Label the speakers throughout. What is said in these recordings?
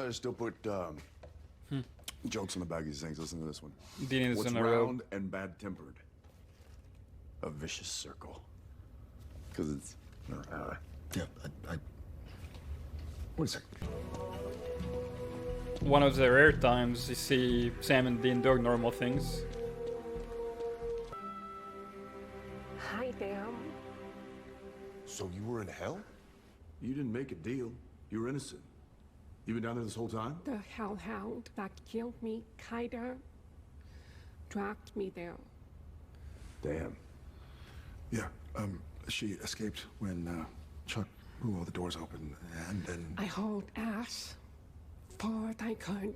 Speaker 1: I still put jokes on the back of these things. Listen to this one.
Speaker 2: Dean is
Speaker 1: What's
Speaker 2: in a
Speaker 1: round and bad-tempered? A vicious circle. Because it's...
Speaker 3: Yeah, wait a second.
Speaker 2: One of the rare times you see Sam and Dean doing normal things.
Speaker 4: Hi, damn.
Speaker 1: So you were in hell? You didn't make a deal. You were innocent. You been down there this whole time?
Speaker 4: The hellhound that killed me kinda dragged me there.
Speaker 1: Damn.
Speaker 3: Yeah, she escaped when Chuck blew all the doors open, and then...
Speaker 4: I hauled ass far I could.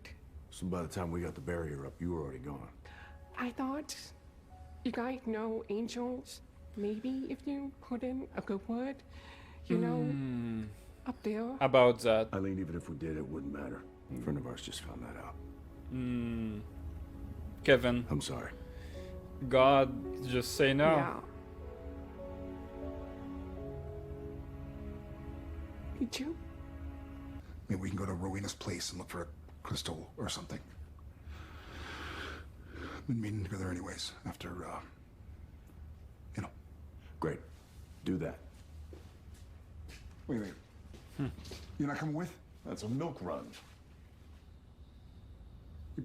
Speaker 1: So by the time we got the barrier up, you were already gone.
Speaker 4: I thought, you guys know angels. Maybe if you put in a good word, you know, up there.
Speaker 2: About that.
Speaker 1: Eileen, even if we did, it wouldn't matter. A friend of ours just found that out.
Speaker 2: Kevin.
Speaker 1: I'm sorry.
Speaker 2: God, just say no.
Speaker 4: Yeah. Did you?
Speaker 3: Maybe we can go to Rowena's place and look for a crystal or something. Been meeting together anyways, after, you know.
Speaker 1: Great. Do that.
Speaker 3: Wait. You're not coming with?
Speaker 1: That's a milk run.
Speaker 3: You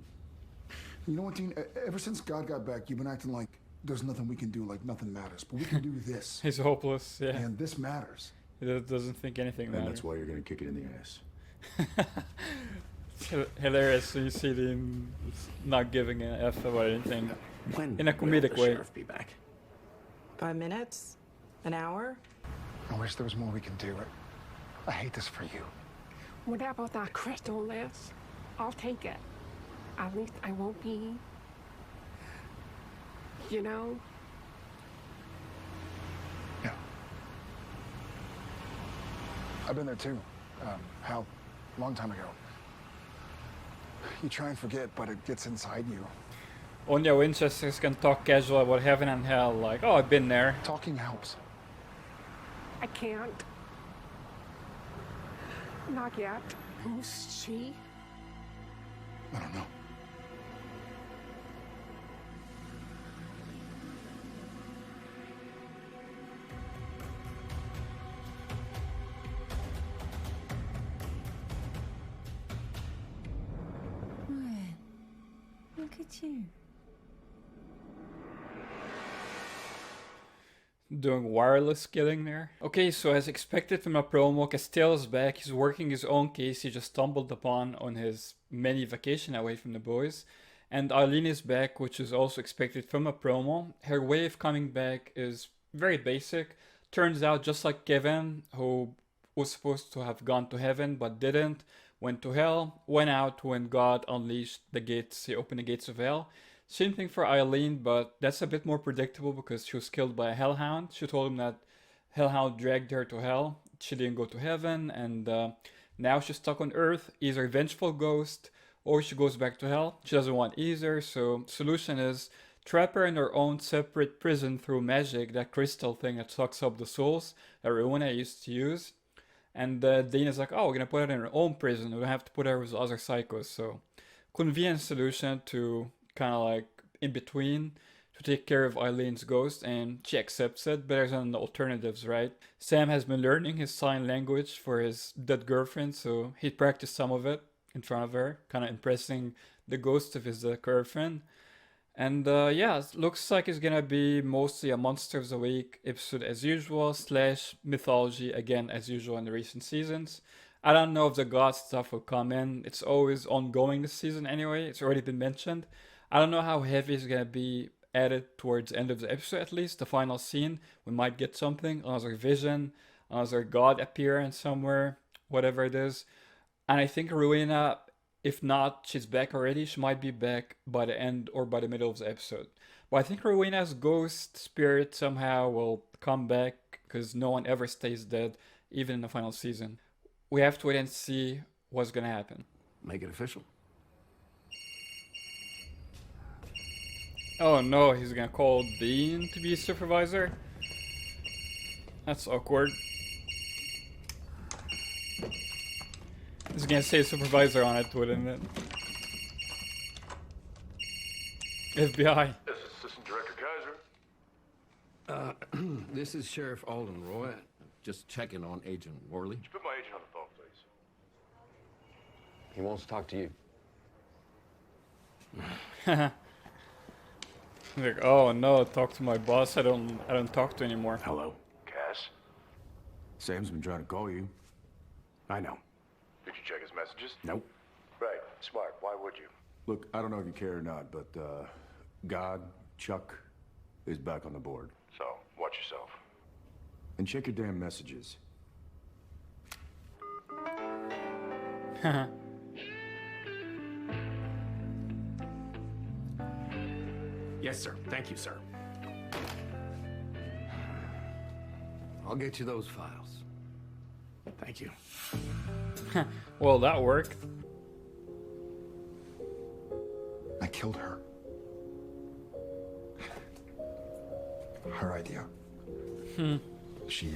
Speaker 3: know what, Dean? Ever since God got back, you've been acting like there's nothing we can do, like nothing matters. But we can do this.
Speaker 2: He's hopeless, yeah.
Speaker 3: And this matters.
Speaker 2: He doesn't think anything matters.
Speaker 1: And that's why you're gonna kick it in the ass.
Speaker 2: Hilarious when you see Dean not giving an F about anything.
Speaker 5: When
Speaker 2: in a comedic way.
Speaker 5: Sheriff be back? 5 minutes? An hour?
Speaker 3: I wish there was more we can do. I hate this for you.
Speaker 4: Whatever that crystal is, I'll take it. At least I won't be, you know?
Speaker 3: Yeah. I've been there too. How? Long time ago. You try and forget, but it gets inside you.
Speaker 2: Only Winchesters can talk casual about heaven and hell, like, oh, I've been there.
Speaker 3: Talking helps.
Speaker 4: I can't. Not yet. Who's she?
Speaker 3: I don't know.
Speaker 6: Look at you.
Speaker 2: Doing wireless killing there. Okay, so as expected from a promo, Castile is back. He's working his own case he just stumbled upon on his mini vacation away from the boys. And Eileen is back, which is also expected from a promo. Her way of coming back is very basic. Turns out, just like Kevin, who was supposed to have gone to heaven but didn't, went to hell, went out when God unleashed the gates, he opened the gates of hell. Same thing for Eileen, but that's a bit more predictable because she was killed by a hellhound. She told him that hellhound dragged her to hell. She didn't go to heaven, and now she's stuck on earth, either a vengeful ghost or she goes back to hell. She doesn't want either, so solution is trap her in her own separate prison through magic, that crystal thing that sucks up the souls that Rowena used to use. And Dean is like, oh, we're gonna put her in her own prison. We don't have to put her with other psychos. So, convenient solution to kind of like in between to take care of Eileen's ghost, and she accepts it. Better than the alternatives, right? Sam has been learning his sign language for his dead girlfriend, so he practiced some of it in front of her, kind of impressing the ghost of his girlfriend. And yeah, it looks like it's gonna be mostly a Monsters a Week episode as usual, / mythology again as usual in the recent seasons. I don't know if the god stuff will come in. It's always ongoing this season anyway. It's already been mentioned. I don't know how heavy it's gonna be added towards the end of the episode, at least the final scene. We might get something, another vision, another god appearance somewhere, whatever it is. And I think Rowena, if not, she's back already. She might be back by the end or by the middle of the episode. But I think Rowena's ghost spirit somehow will come back because no one ever stays dead, even in the final season. We have to wait and see what's gonna happen.
Speaker 1: Make it official.
Speaker 2: Oh no, he's gonna call Dean to be supervisor? That's awkward. I was gonna say supervisor on it, wouldn't it? FBI.
Speaker 1: This is Assistant Director Kaiser.
Speaker 6: This is Sheriff Alden Roy. Just checking on Agent Worley.
Speaker 1: Could you put my agent on the phone, please?
Speaker 7: He wants to talk to you.
Speaker 2: Like, oh no, talk to my boss. I don't talk to anymore.
Speaker 1: Hello? Cass? Sam's been trying to call you.
Speaker 7: I know.
Speaker 1: Did you check his messages?
Speaker 7: Nope.
Speaker 1: Right. Smart. Why would you? Look, I don't know if you care or not, but, God, Chuck, is back on the board. So, watch yourself. And check your damn messages.
Speaker 7: Yes, sir. Thank you, sir.
Speaker 6: I'll get you those files.
Speaker 7: Thank you.
Speaker 2: Well, that worked.
Speaker 3: I killed her. Her idea. She,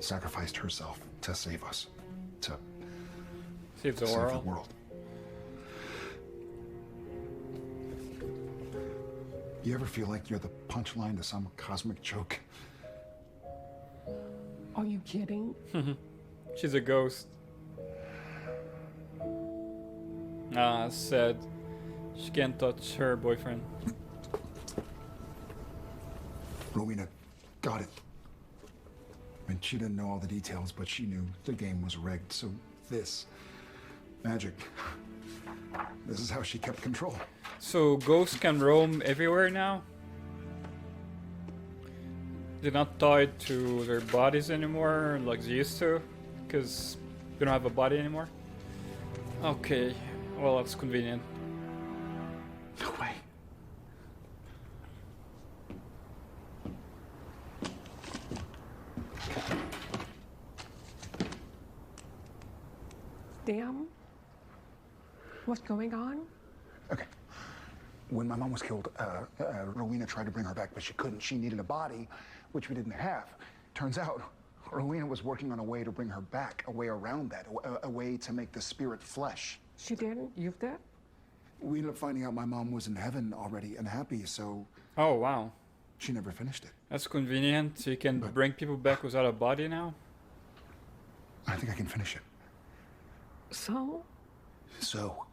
Speaker 3: sacrificed herself to save us. To
Speaker 2: Save the
Speaker 3: save the
Speaker 2: world.
Speaker 3: world. You ever feel like you're the punchline to some cosmic joke?
Speaker 4: Are you kidding?
Speaker 2: She's a ghost. Ah, sad. She can't touch her boyfriend.
Speaker 3: Rowena got it. And she didn't know all the details, but she knew the game was rigged. So this magic, this is how she kept control.
Speaker 2: So ghosts can roam everywhere now? They're not tied to their bodies anymore like they used to? Because they don't have a body anymore? Okay, well that's convenient.
Speaker 3: No way.
Speaker 4: Damn. What's going on?
Speaker 3: Okay. When my mom was killed, Rowena tried to bring her back, but she couldn't. She needed a body, which we didn't have. Turns out, Rowena was working on a way to bring her back, a way around that, a way to make the spirit flesh.
Speaker 4: She didn't? You did?
Speaker 3: We ended up finding out my mom was in heaven already and happy, so
Speaker 2: Oh wow,
Speaker 3: she never finished it.
Speaker 2: that's convenient. So you can
Speaker 3: But-
Speaker 2: bring people back without a body now?
Speaker 3: I think I can finish it.
Speaker 4: So?
Speaker 3: So,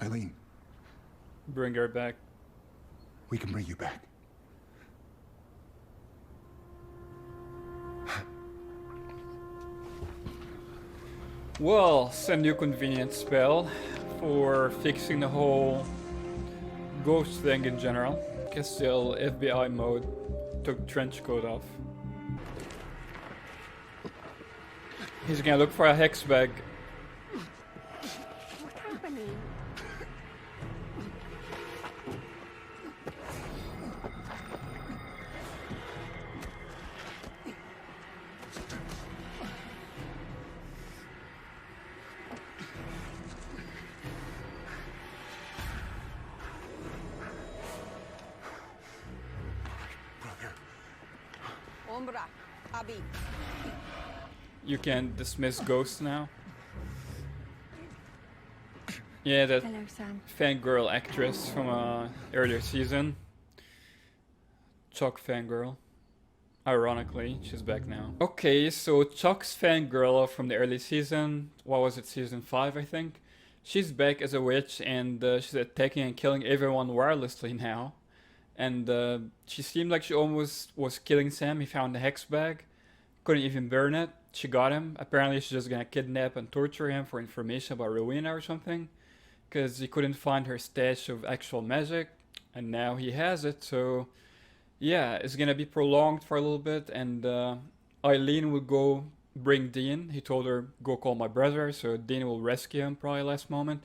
Speaker 3: Eileen,
Speaker 2: Bring her back.
Speaker 3: we can bring you back.
Speaker 2: Well, it's a new convenient spell for fixing the whole ghost thing in general. Guess still FBI mode. Took trench coat off. He's gonna look for a hex bag.
Speaker 4: What's happening?
Speaker 8: Ombra, Abi.
Speaker 2: You can dismiss ghosts now. Yeah, that
Speaker 8: Hello, Sam.
Speaker 2: fangirl actress from a earlier season. Chuck fangirl. Ironically, she's back now. Okay, so Chuck's fangirl from the early season, what was it, season 5 I think? She's back as a witch and she's attacking and killing everyone wirelessly now. And she seemed like she almost was killing Sam. He found the hex bag. Couldn't even burn it. She got him. Apparently she's just gonna kidnap and torture him for information about Rowena or something. Because he couldn't find her stash of actual magic. And now he has it, so... yeah, it's gonna be prolonged for a little bit. And Eileen will go bring Dean. He told her, go call my brother, so Dean will rescue him probably last moment.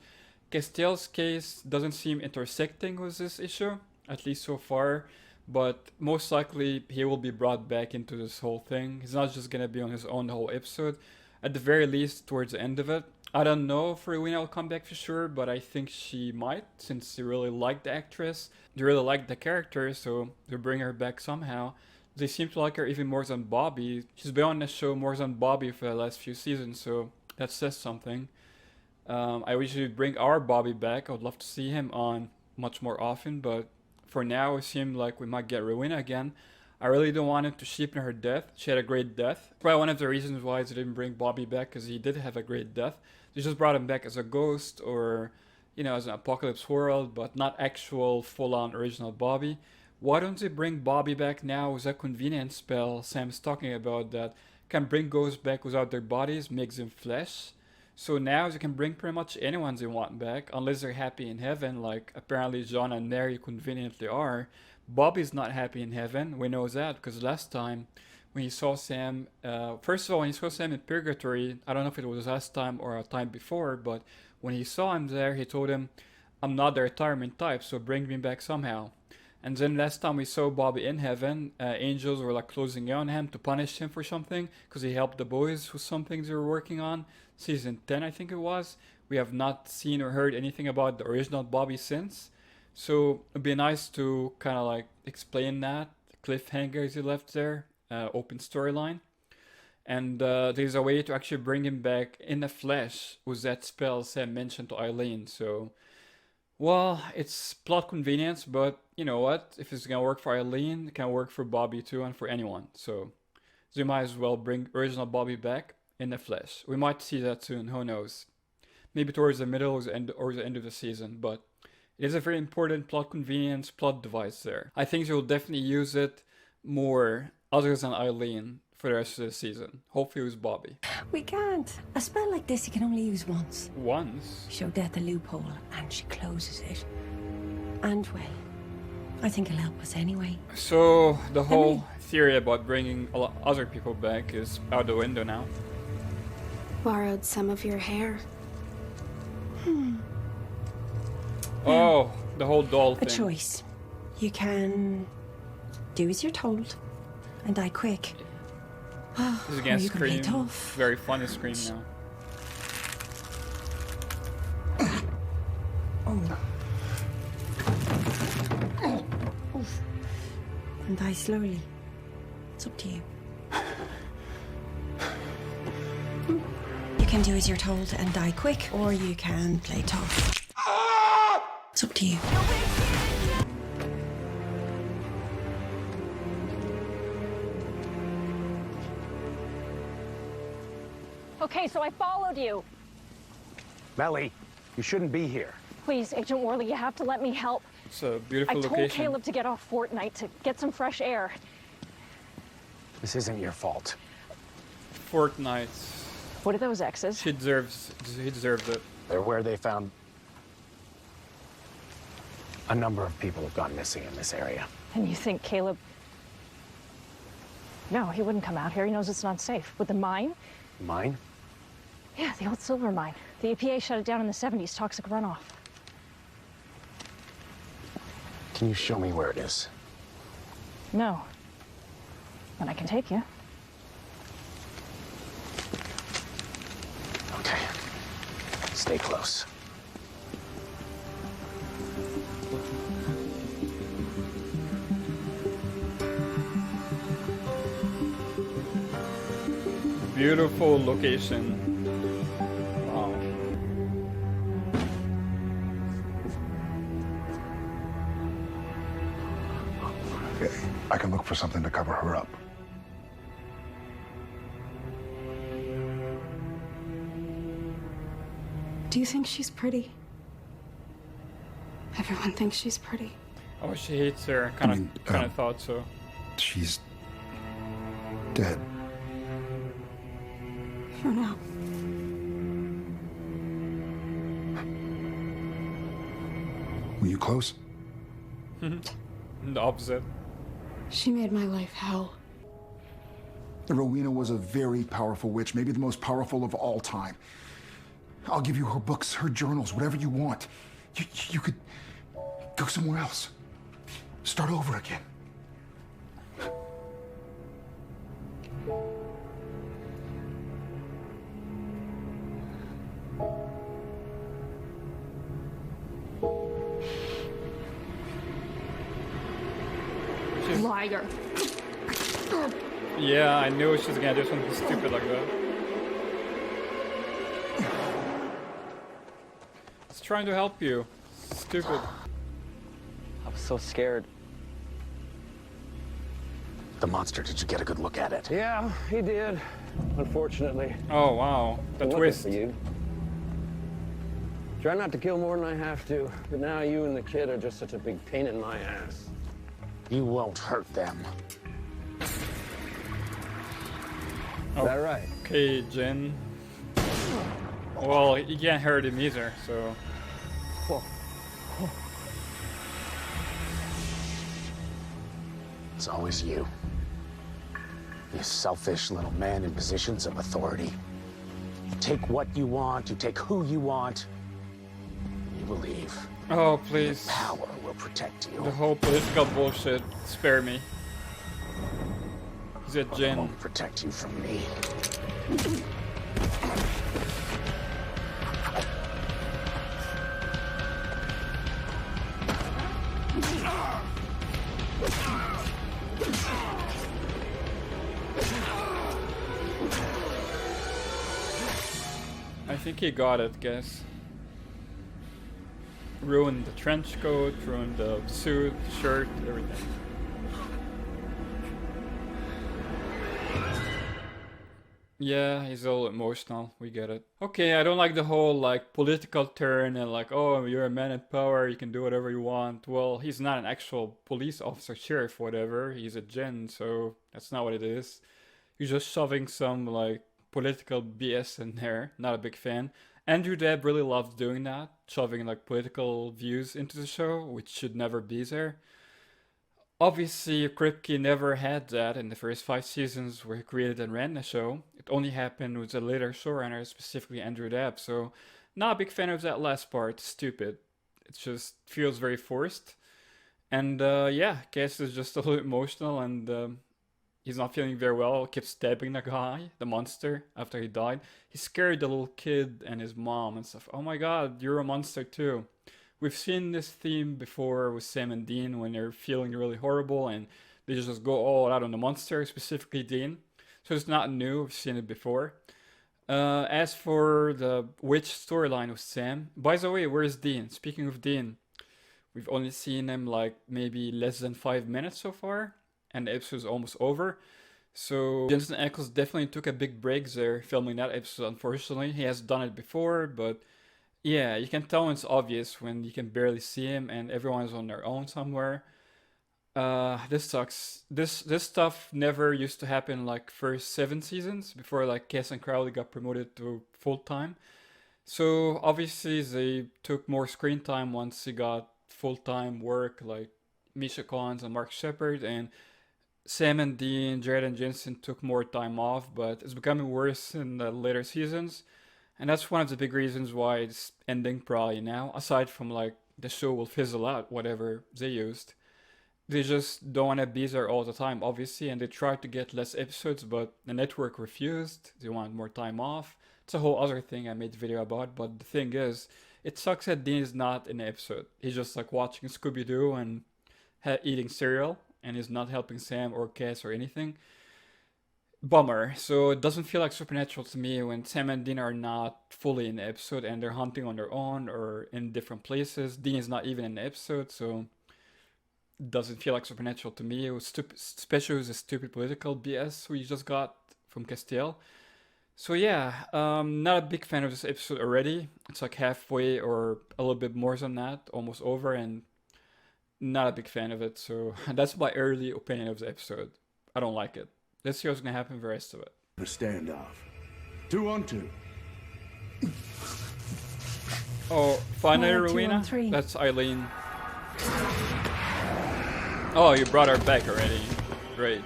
Speaker 2: Castiel's case doesn't seem intersecting with this issue, at least so far. But most likely he will be brought back into this whole thing. He's not just gonna be on his own the whole episode. At the very least, towards the end of it. I don't know if Rowena will come back for sure, but I think she might, since they really like the actress. They really like the character, so they'll bring her back somehow. they seem to like her even more than Bobby. She's been on the show more than Bobby for the last few seasons, so that says something. I wish we'd bring our Bobby back. I would love to see him on much more often, but for now it seemed like we might get Rowena again. I really don't want him to cheapen her death. She had a great death. Probably one of the reasons why they didn't bring Bobby back, because he did have a great death. They just brought him back as a ghost or, you know, as an apocalypse world, but not actual full-on original Bobby. Why don't they bring Bobby back now with a convenience spell Sam's talking about that can bring ghosts back without their bodies, makes them flesh? So now they can bring pretty much anyone they want back, unless they're happy in heaven, like apparently John and Mary conveniently are. Bobby's not happy in heaven, we know that, because last time when he saw Sam, first of all, when he saw Sam in Purgatory, I don't know if it was last time or a time before, but when he saw him there, he told him, I'm not the retirement type, so bring me back somehow. And then last time we saw Bobby in heaven, angels were like closing in on him to punish him for something, because he helped the boys with something they were working on. Season 10, I think it was. We have not seen or heard anything about the original Bobby since. So it'd be nice to kind of like explain that. Cliffhangers he left there, open storyline. And there's a way to actually bring him back in the flesh with that spell Sam mentioned to Eileen. So, well, it's plot convenience, but you know what? If it's gonna work for Eileen, it can work for Bobby too and for anyone. So they might as well bring original Bobby back in the flesh. We might see that soon, who knows. Maybe towards the middle or the end of the season, but it is a very important plot convenience, plot device there. I think they will definitely use it more, other than Eileen, for the rest of the season. Hopefully with Bobby.
Speaker 9: We can't. A spell like this you can only use once.
Speaker 2: Once?
Speaker 9: Show Death a loophole, and she closes it. And, well, I think it'll help us anyway.
Speaker 2: So, the whole theory about bringing other people back is out the window now.
Speaker 10: Borrowed some of your hair.
Speaker 2: Oh, the whole doll thing.
Speaker 9: A choice. You can do as you're told and die quick.
Speaker 2: This is against
Speaker 9: you can play
Speaker 2: Scream.
Speaker 9: tough.
Speaker 2: Very funny Scream now.
Speaker 9: And die slowly. It's up to you. You can do as you're told and die quick, or you can play tough. It's up to you.
Speaker 11: Okay, so I followed you.
Speaker 7: Melly, you shouldn't be here.
Speaker 11: Please, Agent Worley, you have to let me help.
Speaker 2: It's a beautiful
Speaker 11: location. I told Caleb to get off Fortnite to get some fresh air.
Speaker 7: This isn't your fault.
Speaker 2: Fortnite.
Speaker 11: What are those X's?
Speaker 2: He deserves it.
Speaker 7: They're where they found a number of people have gone missing in this area.
Speaker 11: And you think Caleb... No, he wouldn't come out here. He knows it's not safe. With the mine?
Speaker 7: Mine?
Speaker 11: Yeah, the old silver mine. The EPA shut it down in the 70s, toxic runoff.
Speaker 7: Can you show me where it is?
Speaker 11: No. But I can take you.
Speaker 7: Okay. Stay close.
Speaker 2: Beautiful location. Wow.
Speaker 3: Okay, I can look for something to cover her up.
Speaker 10: Do you think she's pretty? Everyone thinks she's pretty.
Speaker 2: Oh, she hates her. Kind of thought so.
Speaker 3: She's dead.
Speaker 10: For now.
Speaker 3: Were you close?
Speaker 2: The opposite.
Speaker 10: She made my life hell.
Speaker 3: Rowena was a very powerful witch, maybe the most powerful of all time. I'll give you her books, her journals, whatever you want. You could go somewhere else. Start over again.
Speaker 4: Liar.
Speaker 2: Yeah, I knew she was gonna do something stupid like that. It's trying to help you. Stupid.
Speaker 12: I was so scared.
Speaker 7: The monster, did you get a good look at it?
Speaker 12: Yeah, he did. Unfortunately.
Speaker 2: Oh wow, the
Speaker 12: I'm
Speaker 2: twist.
Speaker 12: looking for you. Try not to kill more than I have to, but now you and the kid are just such a big pain in my ass.
Speaker 7: You won't hurt them.
Speaker 12: Is that right?
Speaker 2: Okay, Jen. Well, you can't hurt him either, so.
Speaker 7: It's always you. You selfish little man in positions of authority. You take what you want, you take who you want, and you believe.
Speaker 2: Oh, please.
Speaker 7: Power will protect you.
Speaker 2: The whole political bullshit. Spare me. He's a Jen.
Speaker 7: Won't protect you from me.
Speaker 2: I think he got it, guess. Ruined the trench coat, ruined the suit, shirt, everything. Yeah, he's all emotional, we get it. Okay, I don't like the whole like political turn and like, oh, you're a man in power, you can do whatever you want. Well, he's not an actual police officer, sheriff, whatever. He's a Gen, so that's not what it is. You're just shoving some like political BS in there. Not a big fan. Andrew Deb really loves doing that, shoving like political views into the show, which should never be there. Obviously, Kripke never had that in the first 5 seasons where he created and ran the show. It only happened with the later showrunner, specifically Andrew Deb, so not a big fan of that last part. Stupid. It just feels very forced. And yeah, Cass is just a little emotional and he's not feeling very well. Keeps stabbing the guy, the monster, after he died. He scared the little kid and his mom and stuff. Oh my god, you're a monster too. We've seen this theme before with Sam and Dean when they're feeling really horrible and they just go all out on the monster, specifically Dean. So it's not new, we've seen it before. As for the witch storyline with Sam, by the way, where's Dean? Speaking of Dean, we've only seen him like maybe less than 5 minutes so far, and the episode's almost over. So Jensen Ackles definitely took a big break there filming that episode, unfortunately. He has done it before, but yeah, you can tell when it's obvious when you can barely see him and everyone's on their own somewhere. This sucks. This stuff never used to happen like first 7 seasons before like Cass and Crowley got promoted to full-time. So obviously they took more screen time once he got full-time work like Misha Collins and Mark Sheppard, and Sam and Dean, Jared and Jensen took more time off, but it's becoming worse in the later seasons. And that's one of the big reasons why it's ending probably now, aside from like the show will fizzle out, whatever they used. They just don't want to be there all the time, obviously, and they tried to get less episodes, but the network refused. They wanted more time off. It's a whole other thing I made a video about, but the thing is, it sucks that Dean is not in the episode. He's just like watching Scooby-Doo and eating cereal, and he's not helping Sam or Cass or anything. Bummer. So it doesn't feel like Supernatural to me when Sam and Dean are not fully in the episode and they're hunting on their own or in different places. Dean is not even in the episode, so it doesn't feel like Supernatural to me. It was stupid, especially with the stupid political BS we just got from Castile. So yeah, not a big fan of this episode already. It's like halfway or a little bit more than that, almost over, and not a big fan of it. So that's my early opinion of the episode. I don't like it. Let's see what's gonna happen for the rest of it.
Speaker 1: A standoff. 2-on-2.
Speaker 2: Oh, finally, Rowena? That's Eileen. Oh, you brought her back already. Great.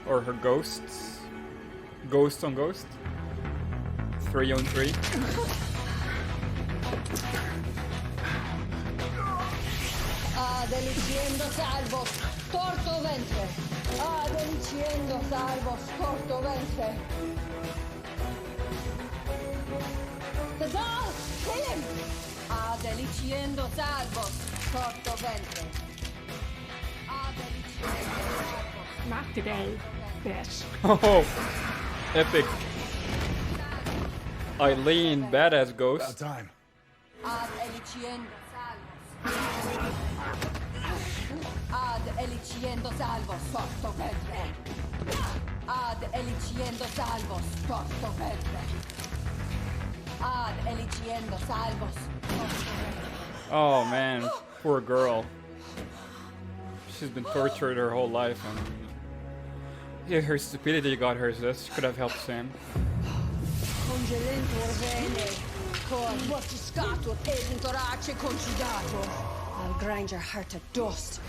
Speaker 2: Or her ghosts. Ghost on ghost. 3-on-3.
Speaker 8: Deliciendo salvo, torto ventre. Deliciendo salvo, torto ventre. The dog, kill him. Deliciendo salvo, torto ventre. Deliciendo salvo.
Speaker 4: Not today. fish.
Speaker 2: Oh, epic. Eileen, badass ghost.
Speaker 3: About time.
Speaker 8: Ad eliciendo salvos. Ad eliciendo salvos, sotto ventre. Ad eliciendo salvos, sotto ventre. Ad eliciendo salvos, sotto ventre.
Speaker 2: Oh man, poor girl. She's been tortured her whole life, and yeah, her stupidity got her this. Could have helped Sam.
Speaker 8: Congelentor vene, cor mortiscatur ed in torace concidator. I'll grind your heart to dust.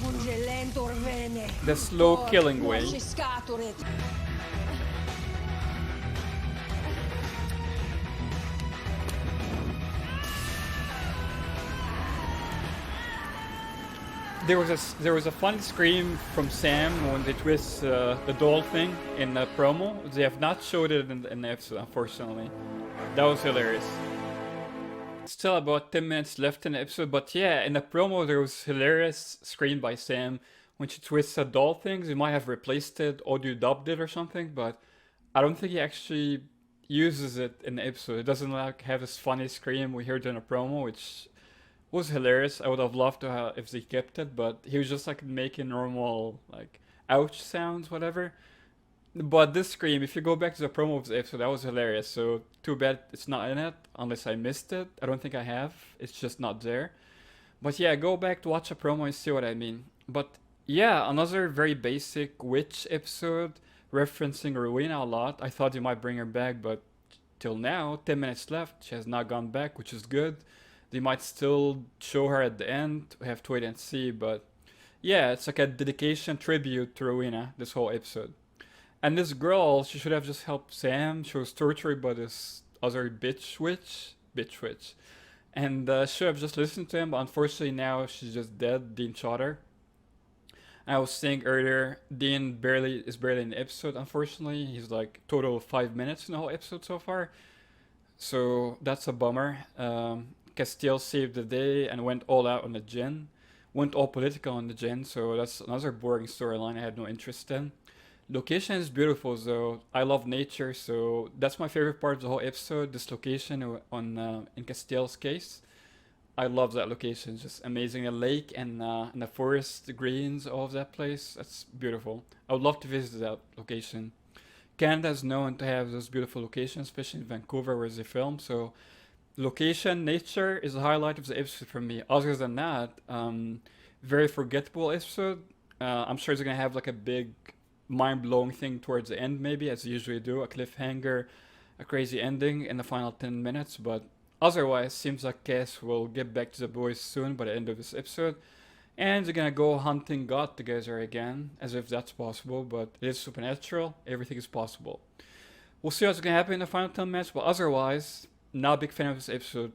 Speaker 8: Congelentor vene.
Speaker 2: The slow killing way.
Speaker 8: Mortiscatur ed.
Speaker 2: There was a fun scream from Sam when they twist the doll thing in the promo. They have not showed it in the episode, unfortunately. That was hilarious. Still about 10 minutes left in the episode, but yeah, in the promo there was hilarious scream by Sam when she twists the doll things. He might have replaced it, audio dubbed it or something, but I don't think he actually uses it in the episode. It doesn't like have this funny scream we heard in a promo, which was hilarious. I would have loved to have if they kept it, but he was just like making normal like ouch sounds, whatever. But this scream, if you go back to the promo of the episode, that was hilarious. So too bad it's not in it, unless I missed it. I don't think I have. It's just not there. But yeah, go back to watch a promo and see what I mean. But yeah, another very basic witch episode referencing Rowena a lot. I thought you might bring her back, but till now, 10 minutes left. She has not gone back, which is good. They might still show her at the end. We have to wait and see. But yeah, it's like a dedication tribute to Rowena, this whole episode. And this girl, she should have just helped Sam. She was tortured by this other bitch witch. And should have just listened to him. But unfortunately now she's just dead. Dean shot her. I was saying earlier, Dean is barely in the episode, unfortunately. He's like total of 5 minutes in the whole episode so far. So that's a bummer. Castile saved the day and went all out on the Jinn. Went all political on the Jinn, so that's another boring storyline I had no interest in. Location is beautiful though. I love nature, so that's my favorite part of the whole episode. This location on in Castile's case. I love that location. It's just amazing. The lake and the forest, the greens, all of that place. That's beautiful. I would love to visit that location. Canada is known to have those beautiful locations, especially in Vancouver where they film. So location, nature is the highlight of the episode for me. Other than that, very forgettable episode. I'm sure they're going to have like a big mind-blowing thing towards the end maybe, as they usually do. A cliffhanger, a crazy ending in the final 10 minutes. But otherwise, seems like Cass will get back to the boys soon by the end of this episode. And they're going to go hunting God together again, as if that's possible. But it is supernatural. Everything is possible. We'll see what's going to happen in the final 10 minutes. But otherwise, not a big fan of this episode.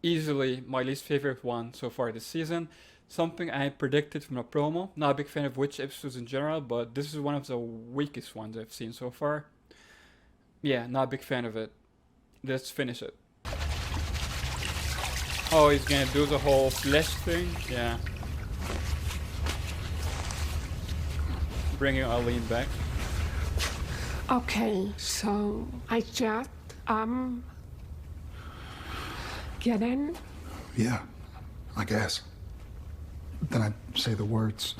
Speaker 2: Easily my least favorite one so far this season. Something I predicted from a promo. Not a big fan of witch episodes in general, but this is one of the weakest ones I've seen so far. Yeah, not a big fan of it. Let's finish it. Oh, he's gonna do the whole flesh thing? Yeah. Bringing Eileen back.
Speaker 4: Okay, so I just, get in?
Speaker 3: Yeah, I guess. Then I say the words.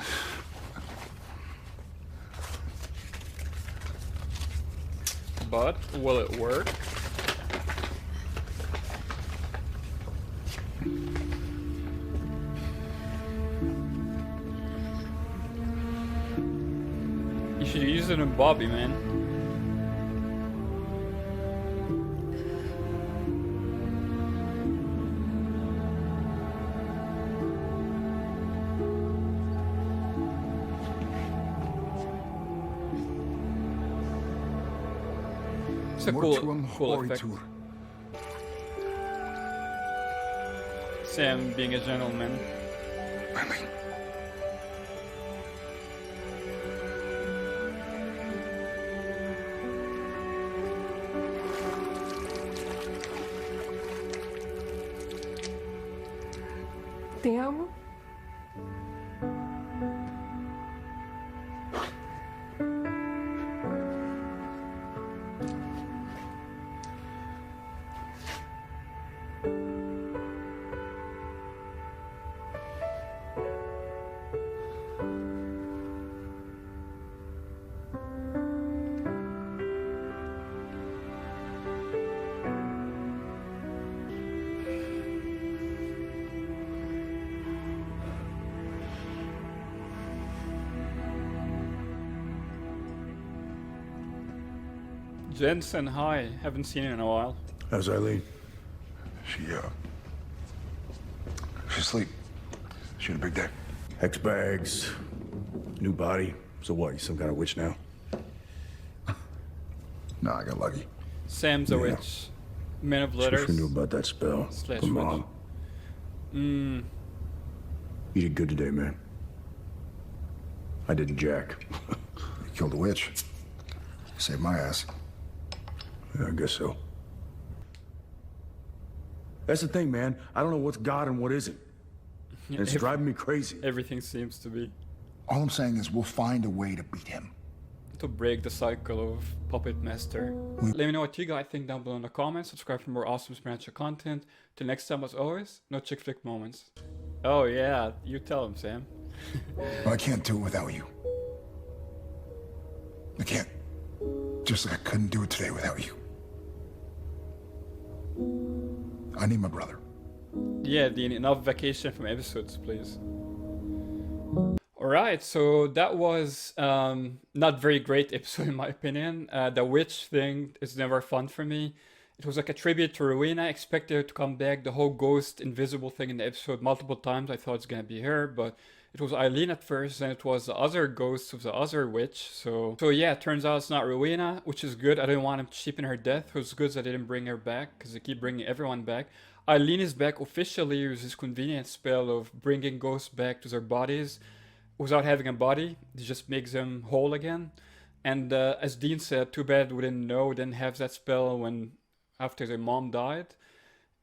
Speaker 2: But will it work? You should use it in Bobby, man. It's a cool effect. Sam being a gentleman.
Speaker 4: Damn.
Speaker 2: Jensen, hi. Haven't seen you in a while.
Speaker 1: How's Eileen?
Speaker 3: She's asleep. She had a big day.
Speaker 1: Hex bags, new body. So what, you some kind of witch now?
Speaker 3: No, I got lucky.
Speaker 2: Sam's a witch. Man of
Speaker 1: Wish
Speaker 2: letters.
Speaker 1: we knew about that spell.
Speaker 2: Slash
Speaker 1: Come
Speaker 2: witch.
Speaker 1: on. You did good today, man. I didn't jack.
Speaker 3: You killed a witch. Saved my ass.
Speaker 1: Yeah, I guess so. That's the thing, man. I don't know what's God and what isn't. And it's driving me crazy.
Speaker 2: Everything seems to be.
Speaker 3: All I'm saying is we'll find a way to beat him.
Speaker 2: To break the cycle of Puppet Master. Let me know what you guys think down below in the comments. Subscribe for more awesome supernatural content. Till next time, as always, no chick flick moments. Oh yeah, you tell him, Sam.
Speaker 3: Well, I can't do it without you. I can't. Just like I couldn't do it today without you. I need my brother.
Speaker 2: Yeah, Dean, enough vacation from episodes, please. Alright, so that was not very great episode in my opinion. The witch thing is never fun for me. It was like a tribute to Rowena. I expected her to come back. The whole ghost, invisible thing in the episode multiple times. I thought it's gonna be her, but it was Eileen at first, and it was the other ghost of the other witch. So yeah, it turns out it's not Rowena, which is good. I didn't want him to cheapen her death. It was good that they didn't bring her back, because they keep bringing everyone back. Eileen is back officially with his convenient spell of bringing ghosts back to their bodies without having a body. It just makes them whole again. And as Dean said, too bad we didn't know, we didn't have that spell when after their mom died.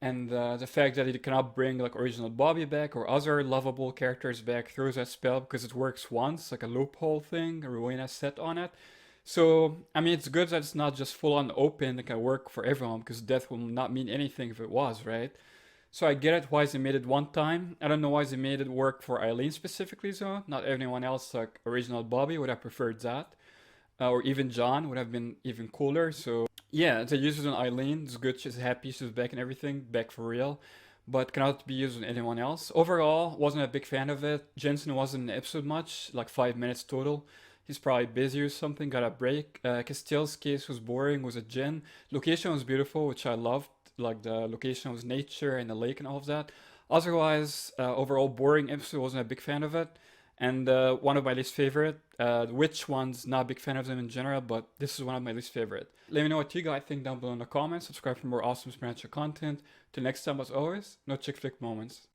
Speaker 2: And the fact that it cannot bring like original Bobby back or other lovable characters back through that spell because it works once, like a loophole thing Rowena set on it. So, I mean, it's good that it's not just full on open, it can work for everyone because death will not mean anything if it was, right? So I get it why they made it one time. I don't know why they made it work for Eileen specifically though. Not anyone else like original Bobby would have preferred that. Or even John would have been even cooler. So yeah, they used it on Eileen. It's good, she's happy, she's back and everything, back for real. But cannot be used on anyone else. Overall, wasn't a big fan of it. Jensen wasn't in the episode much, like 5 minutes total. He's probably busy or something, got a break. Castiel's case was boring, was a Jen. Location was beautiful, which I loved. Like the location was nature and the lake and all of that. Otherwise, overall boring episode, wasn't a big fan of it. And one of my least favorite. Which one's not a big fan of them in general, but this is one of my least favorite. Let me know what you guys think down below in the comments. Subscribe for more awesome supernatural content. Till next time, as always, no chick flick moments.